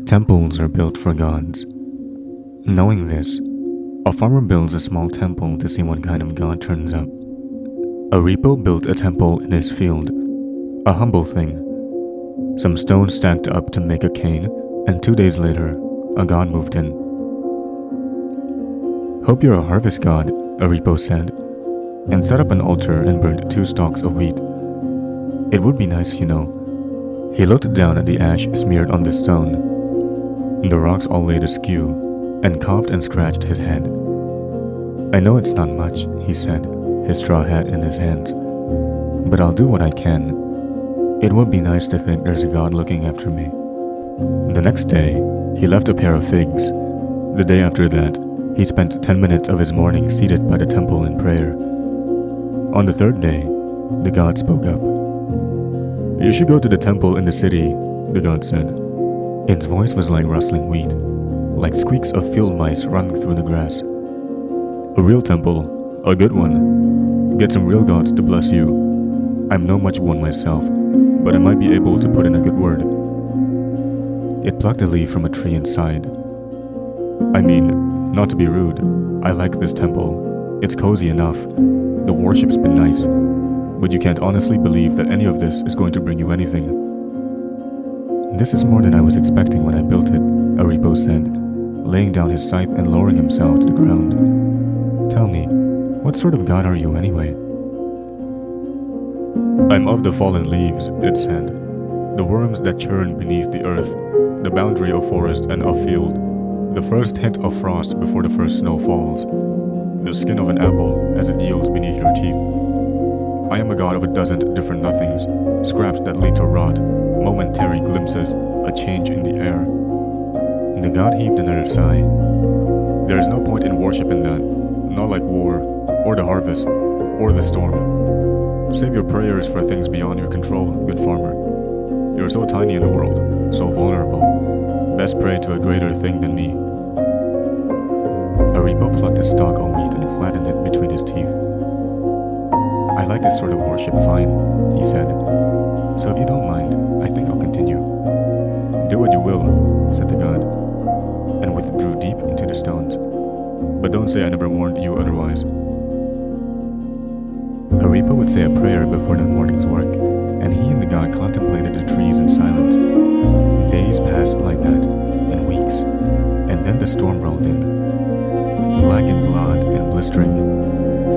Temples are built for gods. Knowing this, a farmer builds a small temple to see what kind of god turns up. Arepo built a temple in his field, a humble thing. Some stones stacked up to make a cane, and 2 days later, a god moved in. "Hope you're a harvest god," Arepo said, and set up an altar and burned 2 stalks of wheat. "It would be nice, you know." He looked down at the ash smeared on the stone. The rocks all laid askew, and coughed and scratched his head. "I know it's not much," he said, his straw hat in his hands, "but I'll do what I can. It would be nice to think there's a god looking after me." The next day, he left a pair of figs. The day after that, he spent 10 minutes of his morning seated by the temple in prayer. On the 3rd day, the god spoke up. "You should go to the temple in the city," the god said. Its voice was like rustling wheat, like squeaks of field mice running through the grass. "A real temple, a good one. Get some real gods to bless you. I'm no much one myself, but I might be able to put in a good word." It plucked a leaf from a tree and sighed. "I mean, not to be rude, I like this temple. It's cozy enough. The worship's been nice. But you can't honestly believe that any of this is going to bring you anything." "This is more than I was expecting when I built it," Arepo said, laying down his scythe and lowering himself to the ground. "Tell me, what sort of god are you anyway?" "I'm of the fallen leaves," it said. "The worms that churn beneath the earth, the boundary of forest and of field, the first hint of frost before the first snow falls, the skin of an apple as it yields beneath your teeth. I am a god of a dozen different nothings, scraps that lead to rot, momentary glimpses, a change in the air." The god heaved another sigh. "There is no point in worship in that, not like war, or the harvest, or the storm. Save your prayers for things beyond your control, good farmer. You're so tiny in the world, so vulnerable. Best pray to a greater thing than me." Arepo plucked a stalk of wheat and flattened it between his teeth. "I like this sort of worship fine," he said. "So if you don't mind, I think I'll continue." "Do what you will," said the god, and withdrew deep into the stones. "But don't say I never warned you otherwise." Arepo would say a prayer before the morning's work, and he and the god contemplated the trees in silence. Days passed like that, and weeks, and then the storm rolled in. Black and blood and blistering,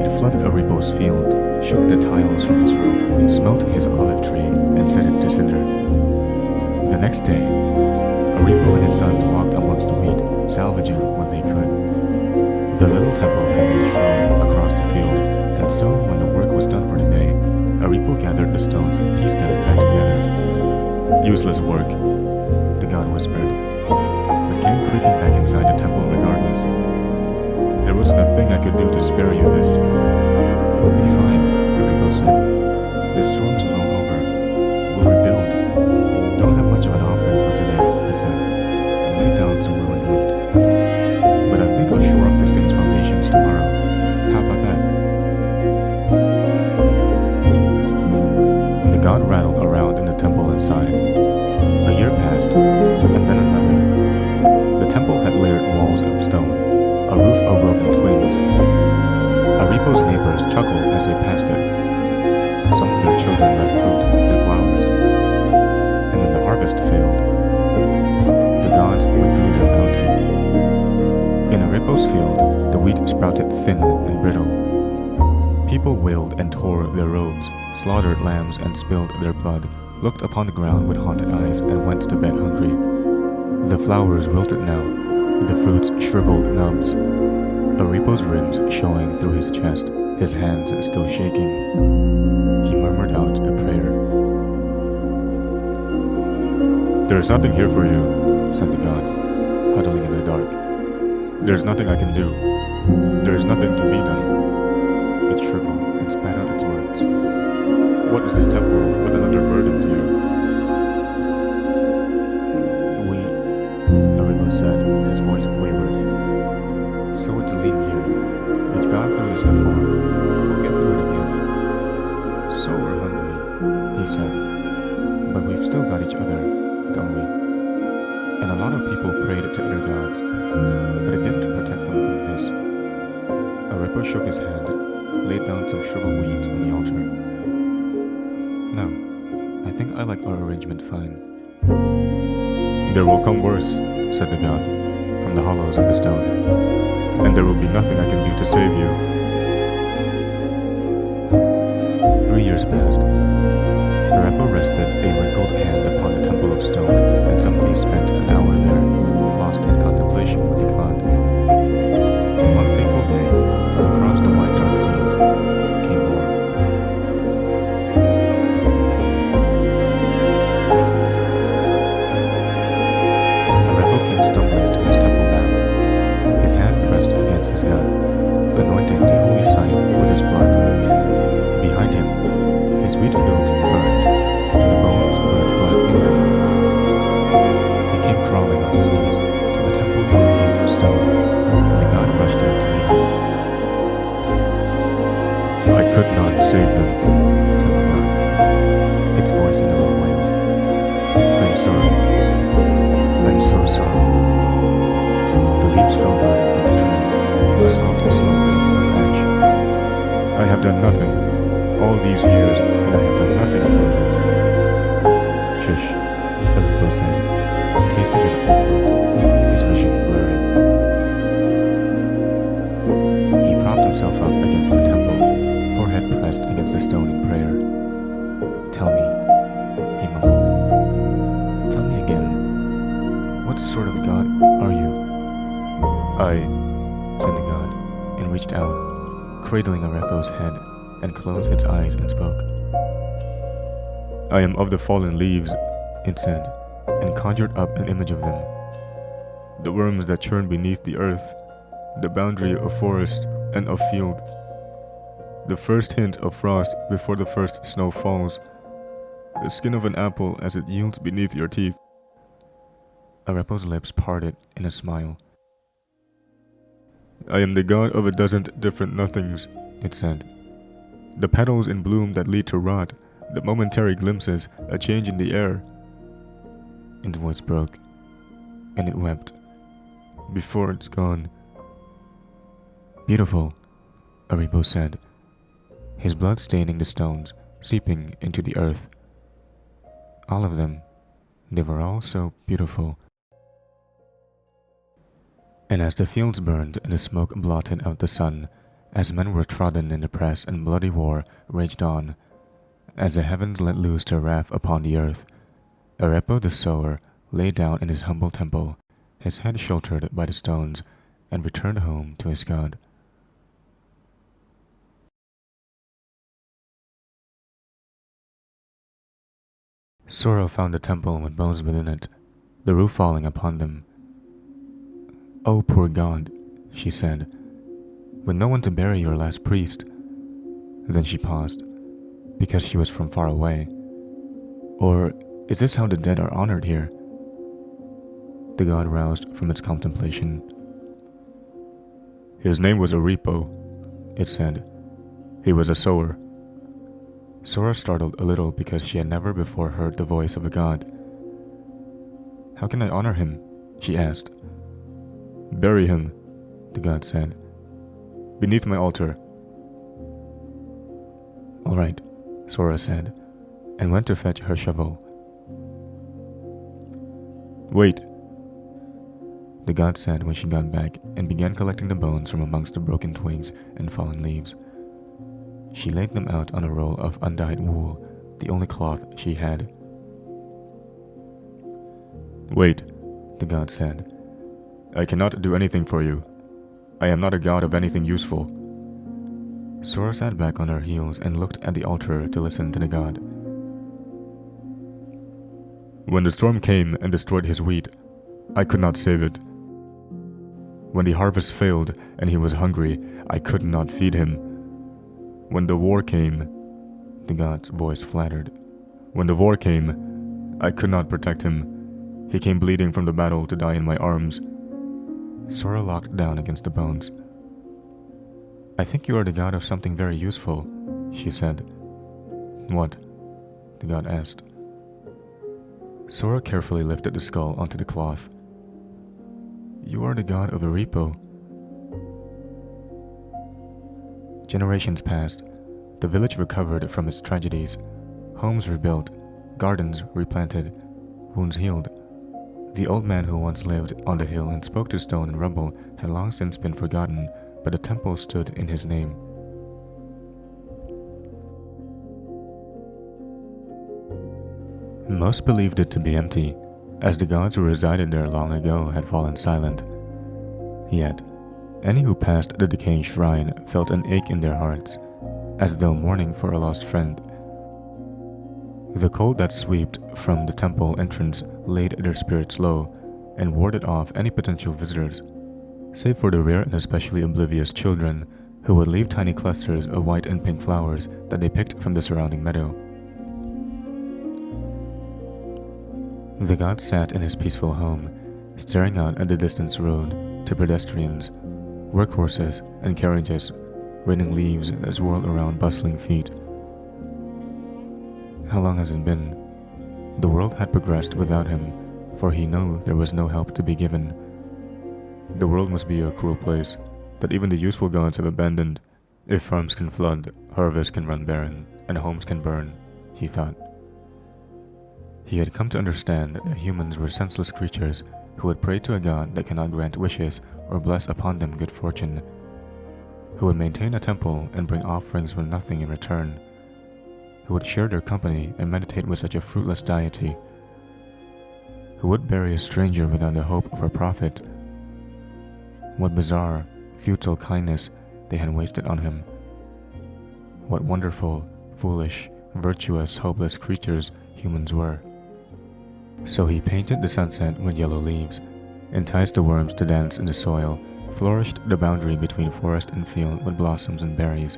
it flooded Arepo's field, shook the tiles from his roof, smelt his olive tree, and set it to cinder. The next day, Arepo and his sons walked amongst the wheat, salvaging what they could. The little temple had been thrown across the field, and so when the work was done for the day, Arepo gathered the stones and pieced them back together. "Useless work," the god whispered, but came creeping back inside the temple regardless. "There wasn't a thing I could do to spare you this." "We'll be fine," Arepo said. "This storm's blown over. We'll rebuild. Don't have much of an offering for today," he said, and laid down some ruined wheat. "But I think I'll shore up this thing's foundations tomorrow. How about that?" The god rattled around in the temple inside. A year passed, and then another. The temple had layered walls of stone, a roof of woven twigs. Arepo's neighbors chuckled as they passed it. Some of their children left fruit and flowers. And then the harvest failed. The gods withdrew their bounty. In Arepo's field, the wheat sprouted thin and brittle. People wailed and tore their robes, slaughtered lambs and spilled their blood, looked upon the ground with haunted eyes, and went to bed hungry. The flowers wilted now, the fruits shriveled nubs. Arepo's ribs showing through his chest, his hands still shaking. He murmured out a prayer. "There's nothing here for you," said the god, huddling in the dark. "There's nothing I can do. There's nothing to be done." It shriveled and spat out its words. "What is this temple but another burden to you?" Arepo said, his voice wavered. "So it's a lean year. We've gone through this before. We'll get through it again." "So we're hungry," he said. "But we've still got each other, don't we?" and a lot of people prayed to other gods, but it didn't protect them from this. Arepo shook his hand, laid down some shriveled weeds on the altar. No, I think I like our arrangement fine. There will come worse, said the god, from the hollows of the stone, and there will be nothing I can do to save you. 3 years passed. Arepo rested a wrinkled hand upon the temple of stone, and some days spent an hour there, lost in contemplation with the god. And one fateful day, from across the wide dark seas, came war. Arepo came stumbling to his temple now, his hand pressed against his gun, anointing the holy site with his blood. Behind him, his wheat fields burned, and the bones burned blood in them. He came crawling on his knees to the temple hewn of stone, and the god rushed out to meet him. I could not save them, said the god, its voice in a low wail. I'm sorry. I'm so sorry. The leaves fell burning from the trees, a soft, slow rain of ash. I have done nothing. All these years, and I have done nothing for you. Shush, Arepo said, tasting his own blood, his vision blurring. He propped himself up against the temple, forehead pressed against the stone in prayer. Tell me, he mumbled. Tell me again, what sort of god are you? I, said the god, and reached out, cradling Arepo's head, and closed its eyes and spoke. I am of the fallen leaves, it said, and conjured up an image of them. The worms that churn beneath the earth, the boundary of forest and of field, the first hint of frost before the first snow falls, the skin of an apple as it yields beneath your teeth. Arepo's lips parted in a smile. I am the god of a dozen different nothings, it said. The petals in bloom that lead to rot, the momentary glimpses, a change in the air. Its voice broke, and it wept. Before it's gone. Beautiful, Arepo said, his blood staining the stones, seeping into the earth. All of them, they were all so beautiful. And as the fields burned and the smoke blotted out the sun, as men were trodden in the press and bloody war raged on, as the heavens let loose their wrath upon the earth, Arepo the sower lay down in his humble temple, his head sheltered by the stones, and returned home to his god. Sorrow found the temple with bones within it, the roof falling upon them. "Oh, poor god," she said, "with no one to bury your last priest." Then she paused, because she was from far away. Or is this how the dead are honored here? The god roused from its contemplation. His name was Arepo, it said. He was a sower. Sora startled a little because she had never before heard the voice of a god. How can I honor him? She asked. Bury him, the god said, beneath my altar. All right, Sora said, and went to fetch her shovel. Wait, the god said when she got back and began collecting the bones from amongst the broken twigs and fallen leaves. She laid them out on a roll of undyed wool, the only cloth she had. Wait, the god said. I cannot do anything for you. I am not a god of anything useful. Sora sat back on her heels and looked at the altar to listen to the god. When the storm came and destroyed his wheat, I could not save it. When the harvest failed and he was hungry, I could not feed him. When the war came, the god's voice flattered. When the war came, I could not protect him. He came bleeding from the battle to die in my arms. Sora locked down against the bones. I think you are the god of something very useful, she said. What? The god asked. Sora carefully lifted the skull onto the cloth. You are the god of Arepo. Generations passed. The village recovered from its tragedies. Homes rebuilt, gardens replanted, wounds healed. The old man who once lived on the hill and spoke to stone and rubble had long since been forgotten, but the temple stood in his name. Most believed it to be empty, as the gods who resided there long ago had fallen silent. Yet, any who passed the decaying shrine felt an ache in their hearts, as though mourning for a lost friend. The cold that swept from the temple entrance laid their spirits low and warded off any potential visitors, save for the rare and especially oblivious children who would leave tiny clusters of white and pink flowers that they picked from the surrounding meadow. The god sat in his peaceful home, staring out at the distant road to pedestrians, workhorses, and carriages, raining leaves that swirled around bustling feet. How long has it been? The world had progressed without him, for he knew there was no help to be given. The world must be a cruel place that even the useful gods have abandoned. If farms can flood, harvests can run barren, and homes can burn, he thought. He had come to understand that humans were senseless creatures who would pray to a god that cannot grant wishes or bless upon them good fortune, who would maintain a temple and bring offerings with nothing in return, who would share their company and meditate with such a fruitless deity, who would bury a stranger without the hope of a profit. What bizarre, futile kindness they had wasted on him. What wonderful, foolish, virtuous, hopeless creatures humans were. So he painted the sunset with yellow leaves, enticed the worms to dance in the soil, flourished the boundary between forest and field with blossoms and berries,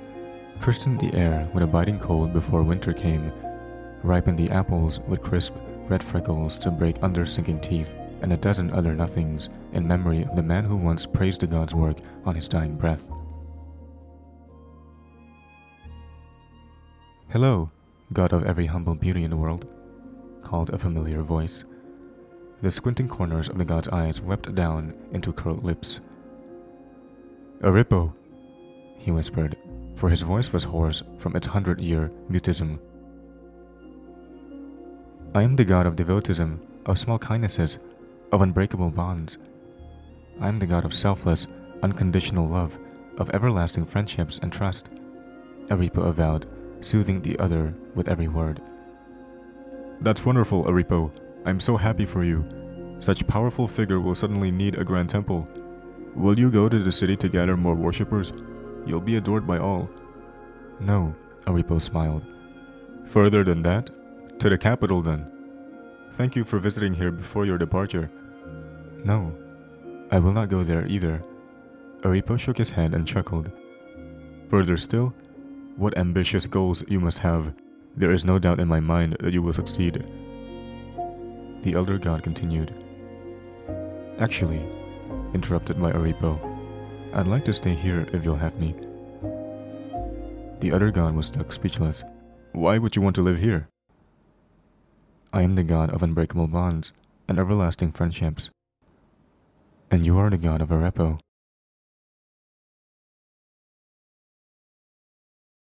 christened the air with a biting cold before winter came, ripened the apples with crisp red freckles to break under sinking teeth, and a dozen other nothings in memory of the man who once praised the god's work on his dying breath. Hello, god of every humble beauty in the world, called a familiar voice. The squinting corners of the god's eyes wept down into curled lips. Arepo, he whispered, for his voice was hoarse from its 100-year mutism. I am the god of devotism, of small kindnesses, of unbreakable bonds. I am the god of selfless, unconditional love, of everlasting friendships and trust, Arepo avowed, soothing the other with every word. That's wonderful, Arepo. I'm so happy for you. Such powerful figure will suddenly need a grand temple. Will you go to the city to gather more worshippers? You'll be adored by all. No, Arepo smiled. Further than that? To the capital then. Thank you for visiting here before your departure. No, I will not go there either. Arepo shook his head and chuckled. Further still? What ambitious goals you must have. There is no doubt in my mind that you will succeed. The elder god continued. Actually, interrupted by Arepo, I'd like to stay here if you'll have me. The other god was stuck speechless. Why would you want to live here? I am the god of unbreakable bonds and everlasting friendships. And you are the god of Arepo.